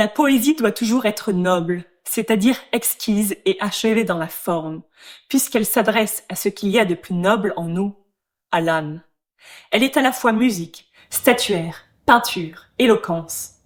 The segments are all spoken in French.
La poésie doit toujours être noble, c'est-à-dire exquise et achevée dans la forme, puisqu'elle s'adresse à ce qu'il y a de plus noble en nous, à l'âme. Elle est à la fois musique, statuaire, peinture, éloquence.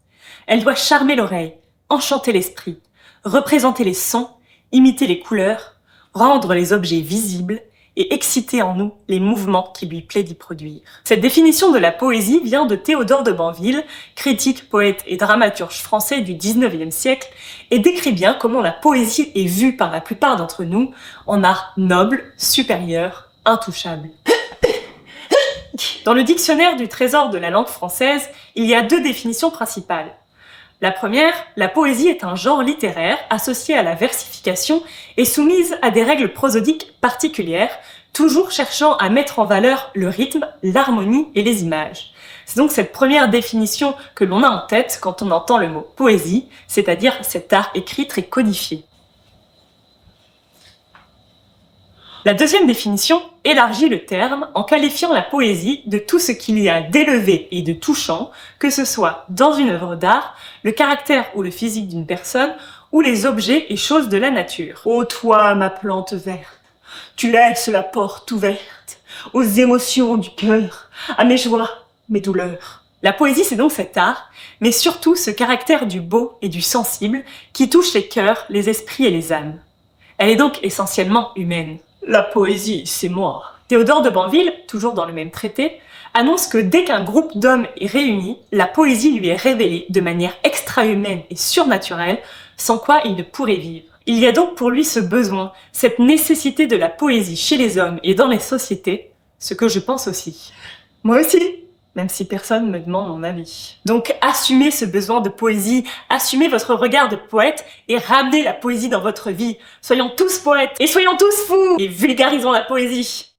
Elle doit charmer l'oreille, enchanter l'esprit, représenter les sons, imiter les couleurs, rendre les objets visibles et exciter en nous les mouvements qu'il lui plaît d'y produire. Cette définition de la poésie vient de Théodore de Banville, critique, poète et dramaturge français du XIXe siècle, et décrit bien comment la poésie est vue par la plupart d'entre nous en art noble, supérieur, intouchable. Dans le dictionnaire du Trésor de la langue française, il y a deux définitions principales. La première, la poésie est un genre littéraire associé à la versification et soumise à des règles prosodiques particulières, toujours cherchant à mettre en valeur le rythme, l'harmonie et les images. C'est donc cette première définition que l'on a en tête quand on entend le mot poésie, c'est-à-dire cet art écrit très codifié. La deuxième définition élargit le terme en qualifiant la poésie de tout ce qu'il y a d'élevé et de touchant, que ce soit dans une œuvre d'art, le caractère ou le physique d'une personne, ou les objets et choses de la nature. Ô toi, ma plante verte, tu laisses la porte ouverte aux émotions du cœur, à mes joies, mes douleurs. La poésie, c'est donc cet art, mais surtout ce caractère du beau et du sensible qui touche les cœurs, les esprits et les âmes. Elle est donc essentiellement humaine. La poésie, c'est moi. Théodore de Banville, toujours dans le même traité, annonce que dès qu'un groupe d'hommes est réuni, la poésie lui est révélée de manière extra-humaine et surnaturelle, sans quoi il ne pourrait vivre. Il y a donc pour lui ce besoin, cette nécessité de la poésie chez les hommes et dans les sociétés, ce que je pense aussi. Moi aussi, même si personne me demande mon avis. Donc assumez ce besoin de poésie, assumez votre regard de poète et ramenez la poésie dans votre vie. Soyons tous poètes et soyons tous fous et vulgarisons la poésie.